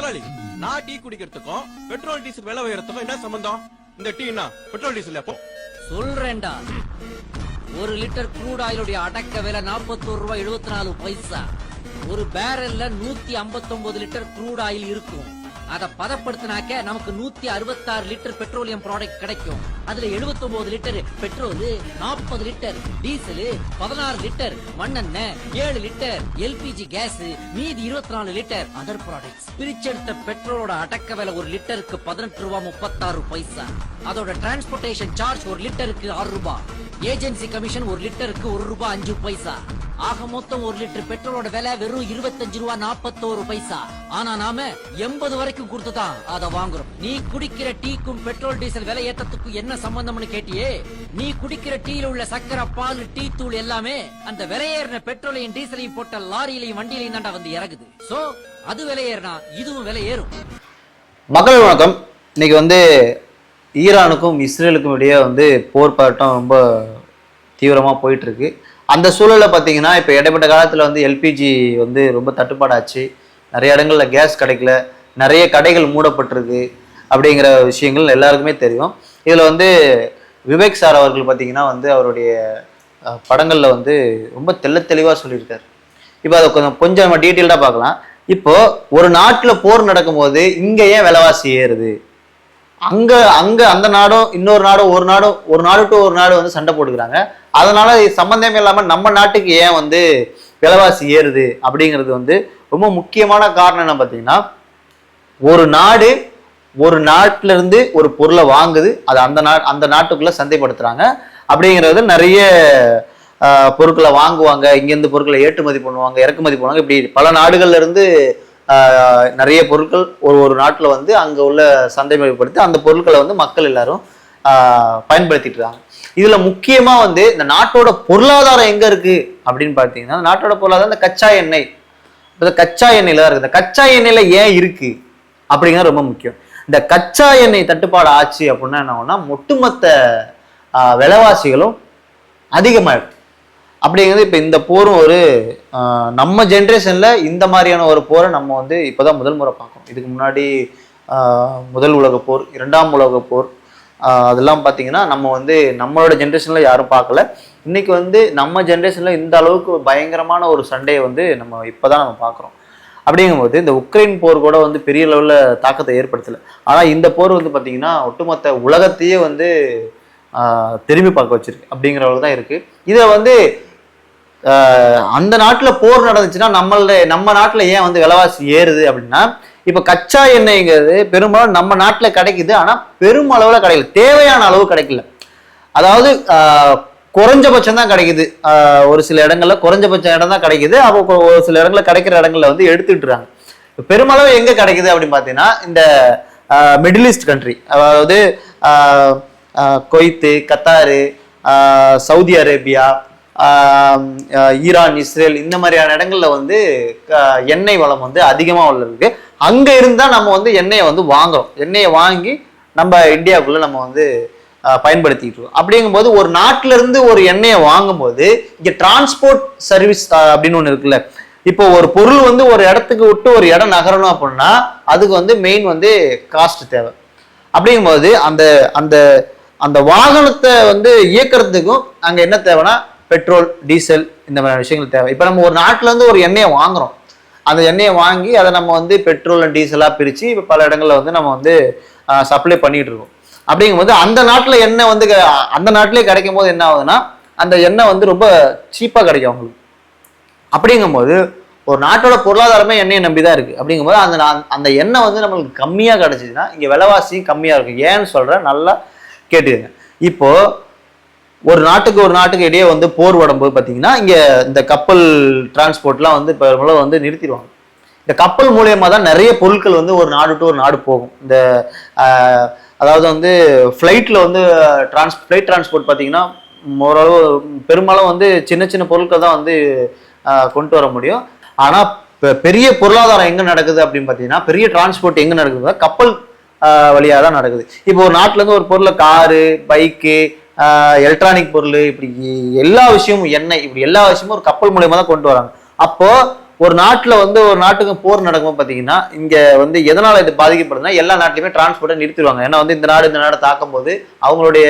முதலாளி, நான் tea குடிக்கிறதுக்கும் petrol diesel விலை உயரத்துக்கும் என்ன சம்பந்தம்? இந்த டீனா பெட்ரோல் டீசல் அப்போ சொல்றேன்டா. 1 லிட்டர் க்ரூட் ஆயிலுடைய அடக்க விலை 41 ரூபாய் 74 பைசா. ஒரு பேரல்ல 159 லிட்டர் க்ரூட் ஆயில் இருக்கும். அத பதப்படுத்தினாக்க நமக்கு 166 லிட்டர் பெட்ரோலியம் ப்ராடக்ட் கிடைக்கும். அதுல 79 litre petrol, 40 litre diesel, 16 litre மண்ணெண்ணெய், 7 லிட்டர் எல்பிஜி கேஸ், மீதி 24 லிட்டர் அதர் ப்ராடக்ட்ஸ். பிரிச்செடுத்த பெட்ரோலோட அடக்க விலை 1 லிட்டருக்கு 18 ரூபாய் 36 பைசா. அதோட டிரான்ஸ்போர்டேஷன் சார்ஜ் 1 லிட்டருக்கு 6 ரூபாய். ஏஜென்சி கமிஷன் 1 லிட்டருக்கு 1 ரூபாய் 5 பைசா. ஆக மொத்தம் 1 லிட்டர் பெட்ரோலோட விலை வெறும் 25 ரூபாய் 41 பைசா. ஆனா நாம 80 வரைக்கும் கொடுத்துதான் அதை வாங்குறோம். நீ குடிக்கிற டீக்கும் பெட்ரோல் டீசல் விலை ஏற்றத்துக்கும் என்ன சம்பந்தம்னு கேட்டியே? நீ குடிக்கிற டீல உள்ள சக்கரை, பால், டீ தூள் எல்லாமே அந்த விலையேறின பெட்ரோலையும் டீசலையும் போட்ட லாரியிலையும் வண்டியிலையும் தாண்டா வந்து இறங்குது. சோ அது விலையேறினா இதுவும் விலை ஏறும். மக்கள் வணக்கம். இன்னைக்கு ஈரானுக்கும் இஸ்ரேலுக்கும் இடையே போர் பதட்டம் ரொம்ப தீவிரமா போயிட்டு இருக்கு. அந்த சூழலை பார்த்தீங்கன்னா இப்போ இடைப்பட்ட காலத்தில் எல்பிஜி ரொம்ப தட்டுப்பாடாச்சு. நிறைய இடங்களில் கேஸ் கிடைக்கல, நிறைய கடைகள் மூடப்பட்டிருக்கு அப்படிங்கிற விஷயங்கள் எல்லாருக்குமே தெரியும். இதில் விவேக் சார் அவர்கள் பார்த்தீங்கன்னா அவருடைய படங்களில் ரொம்ப தெளிவாக சொல்லியிருக்காரு. இப்போ அதை கொஞ்சம் நம்ம டீட்டெயில்டாக பார்க்கலாம். இப்போ ஒரு நாட்டில் போர் நடக்கும்போது இங்கே ஏன் விலைவாசி ஏறுது, அங்க அந்த நாடும் இன்னொரு நாடும் ஒரு நாடு டு ஒரு நாடு சண்டை போட்டுக்கிறாங்க. அதனால சம்பந்தமே இல்லாம நம்ம நாட்டுக்கு ஏன் விலைவாசி ஏறுது அப்படிங்கிறது ரொம்ப முக்கியமான காரணம் என்ன பார்த்தீங்கன்னா, ஒரு நாட்டுல இருந்து ஒரு பொருளை வாங்குது, அது அந்த நாட்டுக்குள்ள சந்தைப்படுத்துறாங்க. அப்படிங்கிறது நிறைய பொருட்களை வாங்குவாங்க, இங்கிருந்து பொருட்களை ஏற்றுமதி பண்ணுவாங்க, இறக்குமதி பண்ணுவாங்க. இப்படி பல நாடுகள்ல இருந்து நிறைய பொருட்கள் ஒரு நாட்டில் அங்கே உள்ள சந்தைப்படுத்தி அந்த பொருட்களை மக்கள் எல்லாரும் பயன்படுத்திட்டு இருக்காங்க. இதில் முக்கியமாக இந்த நாட்டோட பொருளாதாரம் எங்கே இருக்குது அப்படின்னு பார்த்தீங்கன்னா, நாட்டோட பொருளாதாரம் இந்த கச்சா எண்ணெய், இந்த கச்சா எண்ணெயில் தான் இருக்குது. இந்த கச்சா எண்ணெயில் ஏன் இருக்குது அப்படிங்கிறது ரொம்ப முக்கியம். இந்த கச்சா எண்ணெய் தட்டுப்பாடு ஆச்சு அப்படின்னா என்ன ஆகும்னா, ஒட்டுமொத்த விலைவாசிகளும் அதிகமாகிடும். அப்படிங்கிறது இப்போ இந்த போரும் நம்ம ஜென்ரேஷனில் இந்த மாதிரியான ஒரு போரை நம்ம இப்போதான் முதல் முறை பார்க்கணும். இதுக்கு முன்னாடி முதல் உலக போர், 2ஆம் உலக போர், அதெல்லாம் பார்த்தீங்கன்னா நம்ம நம்மளோட ஜென்ரேஷனில் யாரும் பார்க்கல. இன்னைக்கு நம்ம ஜென்ரேஷனில் இந்த அளவுக்கு பயங்கரமான ஒரு சண்டையை நம்ம இப்போதான் நம்ம பார்க்குறோம். அப்படிங்கும்போது இந்த உக்ரைன் போர் கூட பெரிய லெவலில் தாக்கத்தை ஏற்படுத்தலை. ஆனால் இந்த போர் பார்த்தீங்கன்னா ஒட்டுமொத்த உலகத்தையே திரும்பி பார்க்க வச்சிருக்கு அப்படிங்கிறவங்க தான் இருக்குது. இதை அந்த நாட்டில் போர் நடந்துச்சுன்னா நம்ம நாட்டில் ஏன் விலைவாசி ஏறுது அப்படின்னா, இப்போ கச்சா எண்ணெய்ங்கிறது பெரும்பாலும் நம்ம நாட்டில் கிடைக்குது, ஆனால் பெருமளவில் கிடைக்கல, தேவையான அளவு கிடைக்கல. அதாவது குறைஞ்சபட்சம் தான் கிடைக்குது. ஒரு சில இடங்கள்ல குறைஞ்சபட்ச இடம் தான் கிடைக்குது. அப்போ ஒரு சில இடங்கள்ல கிடைக்கிற இடங்கள்ல எடுத்துட்டுறாங்க. பெருமளவு எங்க கிடைக்குது அப்படின்னு பார்த்தீங்கன்னா, இந்த மிடில் ஈஸ்ட் கண்ட்ரி, அதாவது Kuwait, Qatar, Saudi Arabia, Iran, Israel, இந்த மாதிரியான இடங்கள்ல எண்ணெய் வளம் அதிகமாக இருக்கு. அங்க இருந்தா நம்ம எண்ணெயை வாங்குறோம். எண்ணெயை வாங்கி நம்ம இந்தியாவுக்குள்ள நம்ம பயன்படுத்திட்டு இருக்கோம். அப்படிங்கும்போது ஒரு நாட்டில இருந்து ஒரு எண்ணெயை வாங்கும்போது இங்க டிரான்ஸ்போர்ட் சர்வீஸ் அப்படின்னு ஒண்ணு இருக்குல்ல. இப்போ ஒரு பொருள் ஒரு இடத்துக்கு விட்டு ஒரு இடம் நகரணும் அப்படின்னா அதுக்கு மெயின் காஸ்ட் தேவை. அப்படிங்கும்போது அந்த அந்த அந்த வாகனத்தை இயக்கிறதுக்கும் அங்க என்ன தேவைன்னா பெட்ரோல், டீசல், இந்த மாதிரி விஷயங்கள் தேவை. இப்போ நம்ம ஒரு நாட்டில இருந்து ஒரு எண்ணெயை வாங்குறோம். அந்த எண்ணெயை வாங்கி அதை நம்ம பெட்ரோல் அண்ட் டீசலா பிரிச்சு இப்போ பல இடங்கள்ல நம்ம சப்ளை பண்ணிட்டு இருக்கோம். அப்படிங்கும்போது அந்த நாட்டில் எண்ணெய் அந்த நாட்டிலே கிடைக்கும் போது என்ன ஆகுதுன்னா, அந்த எண்ணெய் ரொம்ப சீப்பா கிடைக்கும் அவங்களுக்கு. அப்படிங்கும்போது ஒரு நாட்டோட பொருளாதாரமே எண்ணெயை நம்பிதான் இருக்கு. அப்படிங்கும்போது அந்த எண்ணெய் நம்மளுக்கு கம்மியா கிடைச்சிதுன்னா இங்க விலைவாசி கம்மியா இருக்கு. ஏன்னு சொல்றேன், நல்லா கேட்டுக்கங்க. இப்போ ஒரு நாட்டுக்கு இடையே போர் வரும்போது பார்த்தீங்கன்னா, இங்க இந்த கப்பல் டிரான்ஸ்போர்ட்லாம் பெரும்பாலும் நிறுத்திடுவாங்க. இந்த கப்பல் மூலியமா தான் நிறைய பொருட்கள் ஒரு நாடு டு ஒரு நாடு போகும். இந்த அதாவது ஃப்ளைட்ல ஃப்ளைட் டிரான்ஸ்போர்ட் பார்த்தீங்கன்னா ஓரளவு பெரும்பாலும் சின்ன சின்ன பொருட்கள் தான் கொண்டு வர முடியும். ஆனா பெரிய பொருளாதாரம் எங்க நடக்குது அப்படின்னு பார்த்தீங்கன்னா, பெரிய டிரான்ஸ்போர்ட் எங்க நடக்குது, கப்பல் வழியாக தான் நடக்குது. இப்போ ஒரு நாட்டுல இருந்து ஒரு பொருளை, காரு, பைக்கு, எலக்ட்ரானிக் பொருள், இப்படி எல்லா விஷயமும், எண்ணெய், இப்படி எல்லா விஷயமும் ஒரு கப்பல் மூலியமா தான் கொண்டு வராங்க. அப்போ ஒரு நாட்டுல வந்து ஒரு நாட்டுக்கு போர் நடக்கும் பாத்தீங்கன்னா இங்க வந்து எதனால இது பாதிக்கப்படுதுன்னா எல்லா நாட்டிலுமே டிரான்ஸ்போர்ட்டை நிறுத்திடுவாங்க. ஏன்னா வந்து இந்த நாடு தாக்கும் போது அவங்களுடைய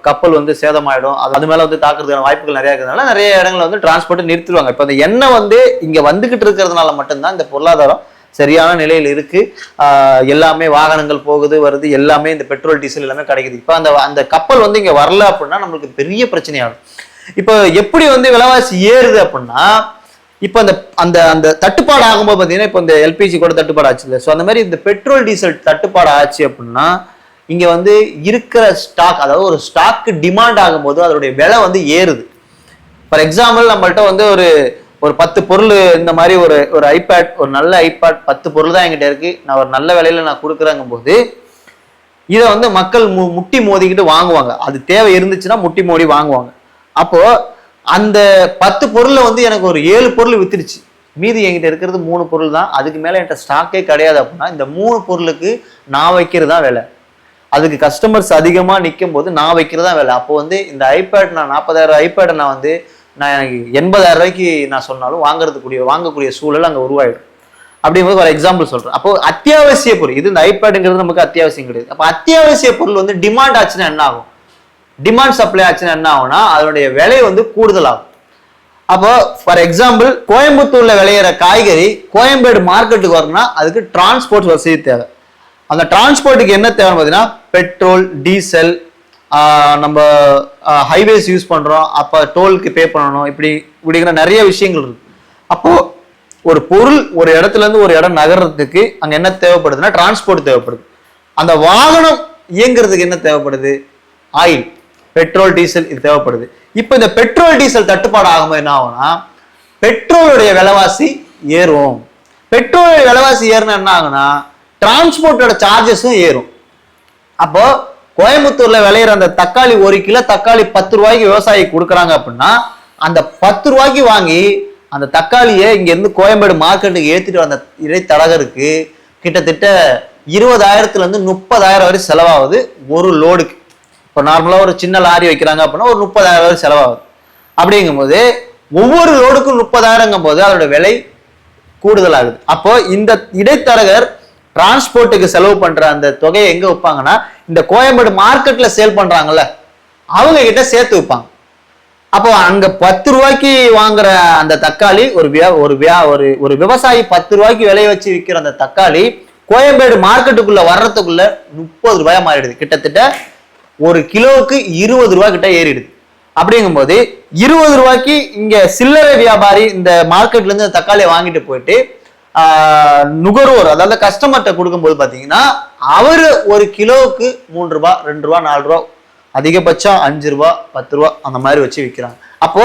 கப்பல் வந்து சேதமாயிடும், அது மேல வந்து தாக்குறதுக்கான வாய்ப்புகள் நிறைய இருக்கிறதுனால நிறைய இடங்களை வந்து டிரான்ஸ்போர்ட்டை நிறுத்திடுவாங்க. இப்ப அந்த எண்ணெய் வந்து இங்க வந்துகிட்டு இருக்கிறதுனால மட்டும்தான் இந்த பொருளாதாரம் சரியான நிலையில் இருக்கு. எல்லாமே வாகனங்கள் போகுது வருது, எல்லாமே இந்த பெட்ரோல் டீசல் எல்லாமே கிடைக்குது. இப்ப அந்த கப்பல் வந்து இங்க வரல அப்படின்னா நம்மளுக்கு பெரிய பிரச்சனையாகும். இப்ப எப்படி வந்து விலைவாசி ஏறுது அப்படின்னா, இப்ப அந்த அந்த தட்டுப்பாடு ஆகும்போது பாத்தீங்கன்னா இப்ப இந்த எல்பிஜி கூட தட்டுப்பாடு ஆச்சு இல்லை. ஸோ அந்த மாதிரி இந்த பெட்ரோல் டீசல் தட்டுப்பாடு ஆச்சு அப்படின்னா இங்க வந்து இருக்கிற ஸ்டாக், அதாவது ஒரு ஸ்டாக்கு டிமாண்ட் ஆகும்போது அதோடைய விலை வந்து ஏறுது. ஃபார் எக்ஸாம்பிள் நம்மள்ட்ட வந்து ஒரு 10 பொருள் இந்த மாதிரி ஒரு ஐபேட், ஒரு நல்ல ஐபேட் 10 பொருள் தான் என்கிட்ட இருக்கு, நான் ஒரு நல்ல விலையில நான் கொடுக்குறேங்கும் போது இதை வந்து மக்கள் முட்டி மோதிக்கிட்டு வாங்குவாங்க. அது தேவை இருந்துச்சுன்னா முட்டி மோடி வாங்குவாங்க. அப்போ அந்த 10 பொருள்ல வந்து எனக்கு ஒரு 7 பொருள் வித்துருச்சு, மீதி என்கிட்ட இருக்கிறது 3 பொருள் தான், அதுக்கு மேல என்கிட்ட ஸ்டாக்கே கிடையாது அப்படின்னா இந்த 3 பொருளுக்கு நான் வைக்கிறது தான் வேலை. அதுக்கு கஸ்டமர்ஸ் அதிகமா நிற்கும் போது நான் வைக்கிறது தான் வேலை. அப்போ வந்து இந்த ஐபேட் நான் 40,000 ஐபேடை நான் எனக்கு 80,000 ரூபாய்க்கு நான் சொன்னாலும் வாங்கக்கூடிய சூழல் அங்கே உருவாயிடும். அப்படிங்கும்போது ஒரு எக்ஸாம்பிள் சொல்றேன். அப்போ அத்தியாவசிய பொருள் இது, இந்த ஐபேடுங்கிறது நமக்கு அத்தியாவசியம் கிடையாது. அப்போ அத்தியாவசிய பொருள் வந்து டிமாண்ட் ஆச்சுன்னா என்ன ஆகும், டிமாண்ட் சப்ளை ஆச்சுன்னா என்ன ஆகும்னா அதனுடைய விலை வந்து கூடுதலாகும். அப்போ ஃபார் எக்ஸாம்பிள் கோயம்புத்தூர்ல விளையிற காய்கறி கோயம்பேடு மார்க்கெட்டுக்கு வரணும்னா அதுக்கு டிரான்ஸ்போர்ட் வசதி தேவை. அந்த டிரான்ஸ்போர்ட்டுக்கு என்ன தேவை பார்த்தீங்கன்னா பெட்ரோல், டீசல், நம்ம ஹைவேஸ் யூஸ் பண்றோம், அப்ப டோலுக்கு பே பண்ணணும், இப்படிங்கிற நிறைய விஷயங்கள் இருக்கு. அப்போ ஒரு பொருள் ஒரு இடத்துல இருந்து ஒரு இடம் நகர்றதுக்கு அங்க என்ன தேவைப்படுதுன்னா டிரான்ஸ்போர்ட் தேவைப்படுது. அந்த வாகனம் இயங்குறதுக்கு என்ன தேவைப்படுது, ஆயில், பெட்ரோல், டீசல் இது தேவைப்படுது. இப்ப இந்த பெட்ரோல் டீசல் தட்டுப்பாடு ஆகும்போது என்ன ஆகும்னா பெட்ரோலுடைய விலைவாசி ஏறும். பெட்ரோல் விலைவாசி ஏறினா என்ன ஆகுனா டிரான்ஸ்போர்ட்டோட சார்ஜஸும் ஏறும். அப்போ கோயம்புத்தூர்ல விளையிற அந்த தக்காளி 1 கிலோ தக்காளி 10 ரூபாய்க்கு விவசாயி கொடுக்குறாங்க அப்படின்னா அந்த 10 ரூபாய்க்கு வாங்கி அந்த தக்காளியை இங்க இருந்து கோயம்பேடு மார்க்கெட்டுக்கு ஏத்திட்டு வந்த இடைத்தரகருக்கு கிட்டத்தட்ட 20,000 இருந்து 30,000 வரை செலவாகுது ஒரு லோடுக்கு. இப்போ நார்மலா ஒரு சின்ன லாரி வைக்கிறாங்க அப்படின்னா ஒரு 30,000 வரை செலவாகுது. அப்படிங்கும் போது ஒவ்வொரு லோடுக்கும் 30,000ங்கும் போது அதோட விலை கூடுதலாகுது. அப்போ இந்த இடைத்தரகர் டிரான்ஸ்போர்ட்டுக்கு செலவு பண்ற அந்த தொகையை எங்க வைப்பாங்கன்னா இந்த கோயம்பேடு மார்க்கெட்ல சேல் பண்றாங்கல்ல அவங்க கிட்ட சேர்த்து வைப்பாங்க. அப்போ அங்க 10 ரூபாய்க்கு வாங்குற அந்த தக்காளி ஒரு விவசாயி 10 ரூபாய்க்கு விலைய வச்சு விற்கிற அந்த தக்காளி கோயம்பேடு மார்க்கெட்டுக்குள்ள வர்றதுக்குள்ள 30 ரூபாயா மாறிடுது. கிட்டத்தட்ட ஒரு கிலோவுக்கு 20 ரூபாய் கிட்ட ஏறிடுது. அப்படிங்கும் போது 20 ரூபாய்க்கு இங்க சில்லறை வியாபாரி இந்த மார்க்கெட்ல இருந்து தக்காளியை வாங்கிட்டு போயிட்டு நுகர்வோர் அதாவது கஸ்டமர்கிட்ட கொடுக்கும்போது பாத்தீங்கன்னா அவரு ஒரு கிலோவுக்கு 3 ரூபாய் 2 ரூபாய் 4 ரூபாய் அதிகபட்சம் 5 ரூபாய் 10 ரூபாய் அந்த மாதிரி வச்சு விற்கிறாங்க. அப்போ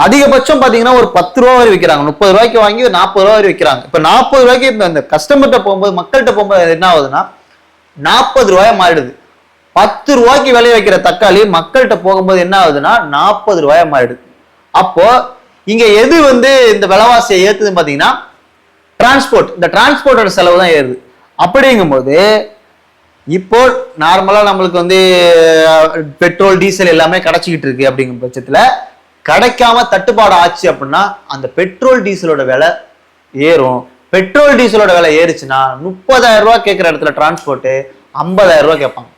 அதிகபட்சம் பாத்தீங்கன்னா ஒரு 10 ரூபாய் வரை விற்கிறாங்க. 30 ரூபாய்க்கு வாங்கி 40 ரூபாய் வரை விற்கிறாங்க. இப்ப 40 ரூபாய்க்கு இந்த கஸ்டமர்கிட்ட போகும்போது மக்கள்கிட்ட போகும்போது என்ன ஆகுதுன்னா 40 ரூபாயா மாறிடுது. 10 ரூபாய்க்கு விலை வைக்கிற தக்காளி மக்கள்கிட்ட போகும்போது என்ன ஆகுதுன்னா 40 ரூபாயா மாறிடுது. அப்போ இங்க எது வந்து இந்த விலைவாசியை ஏத்துதுன்னு பாத்தீங்கன்னா டிரான்ஸ்போர்ட், இந்த டிரான்ஸ்போர்ட்டோட செலவு தான் ஏறுது. அப்படிங்கும் போது இப்போ நார்மலா நம்மளுக்கு வந்து பெட்ரோல் டீசல் எல்லாமே கிடைச்சிக்கிட்டு இருக்கு. அப்படிங்கிற பட்சத்துல கிடைக்காம தட்டுப்பாடு ஆச்சு அப்படின்னா அந்த பெட்ரோல் டீசலோட விலை ஏறும். பெட்ரோல் டீசலோட விலை ஏறுச்சுன்னா 30,000 ரூபாய் கேட்கிற இடத்துல டிரான்ஸ்போர்ட் 50,000 ரூபாய் கேட்பாங்க.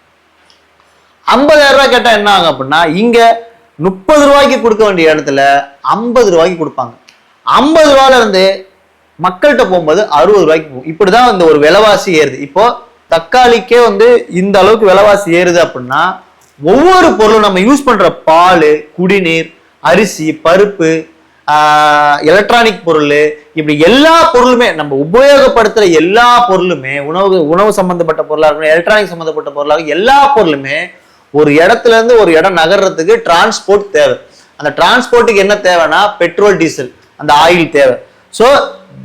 50,000 ரூபாய் கேட்டா என்ன ஆகும் அப்படின்னா இங்க 30 ரூபாய்க்கு கொடுக்க வேண்டிய இடத்துல 50 ரூபாய்க்கு கொடுப்பாங்க. 50 ரூபாயில இருந்து மக்கள்கிட்ட போகும்போது 60 ரூபாய்க்கு போகும். இப்படிதான் இந்த ஒரு விலைவாசி ஏறுது. இப்போ தக்காளிக்கே வந்து இந்த அளவுக்கு விலைவாசி ஏறுது அப்படின்னா ஒவ்வொரு பொருளும் நம்ம யூஸ் பண்ற பால், குடிநீர், அரிசி, பருப்பு, எலக்ட்ரானிக் பொருள், இப்படி எல்லா பொருளுமே நம்ம உபயோகப்படுத்துற எல்லா பொருளுமே உணவு சம்பந்தப்பட்ட பொருளா இருக்கணும், எலக்ட்ரானிக் சம்பந்தப்பட்ட பொருளா இருக்கும், எல்லா பொருளுமே ஒரு இடத்துல இருந்து ஒரு இடம் நகர்றதுக்கு டிரான்ஸ்போர்ட் தேவை. அந்த டிரான்ஸ்போர்ட்டுக்கு என்ன தேவைன்னா பெட்ரோல் டீசல், அந்த ஆயில் தேவை. ஸோ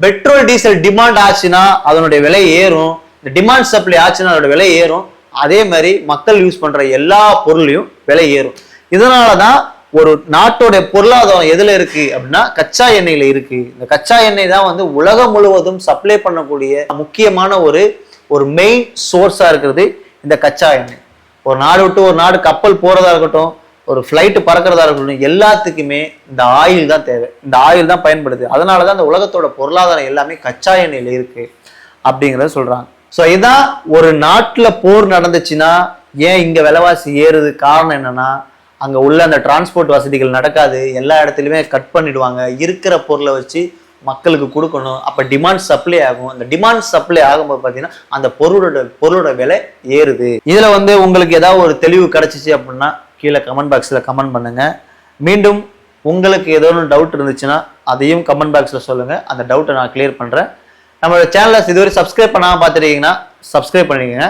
பெட்ரோல் டீசல் டிமாண்ட் ஆச்சுன்னா அதனுடைய விலை ஏறும், இந்த டிமாண்ட் சப்ளை ஆச்சுன்னா அதோட விலை ஏறும். அதே மாதிரி மக்கள் யூஸ் பண்ற எல்லா பொருளையும் விலை ஏறும். இதனாலதான் ஒரு நாட்டோட பொருளாதாரம் எதுல இருக்கு அப்படின்னா கச்சா எண்ணெயில இருக்கு. இந்த கச்சா எண்ணெய் தான் வந்து உலகம் முழுவதும் சப்ளை பண்ணக்கூடிய முக்கியமான ஒரு மெயின் சோர்ஸா இருக்கிறது இந்த கச்சா எண்ணெய். ஒரு நாடு விட்டு ஒரு நாடு கப்பல் போறதா இருக்கட்டும், ஒரு ஃப்ளைட்டு பறக்கிறதா இருக்கட்டும், எல்லாத்துக்குமே இந்த ஆயில் தான் தேவை, இந்த ஆயில் தான் பயன்படுது. அதனால தான் இந்த உலகத்தோட பொருளாதாரம் எல்லாமே கச்சா எண்ணெயில் இருக்கு அப்படிங்கிறத சொல்றாங்க. ஸோ இதான் ஒரு நாட்டில் போர் நடந்துச்சுன்னா ஏன் இங்க விலைவாசி ஏறுது, காரணம் என்னன்னா அங்க உள்ள அந்த டிரான்ஸ்போர்ட் வசதிகள் நடக்காது, எல்லா இடத்துலையுமே கட் பண்ணிடுவாங்க, இருக்கிற பொருளை வச்சு மக்களுக்கு கொடுக்கணும். அப்போ டிமாண்ட் சப்ளை ஆகும். அந்த டிமாண்ட் சப்ளை ஆகும்போது பார்த்தீங்கன்னா அந்த பொருளோட விலை ஏறுது. இதில் வந்து உங்களுக்கு ஏதாவது ஒரு தெளிவு கிடைச்சிச்சு அப்படின்னா கீழே கமெண்ட் பாக்ஸில் கமெண்ட் பண்ணுங்க. மீண்டும் உங்களுக்கு ஏதோ ஒன்று டவுட் இருந்துச்சுன்னா அதையும் கமெண்ட் பாக்ஸில் சொல்லுங்கள், அந்த டவுட்டை நான் கிளியர் பண்ணுறேன். நம்மளோட சேனலை இதுவரை சப்ஸ்கிரைப் பண்ணாமல் பார்த்துட்டீங்கன்னா சப்ஸ்கிரைப் பண்ணிக்கோங்க.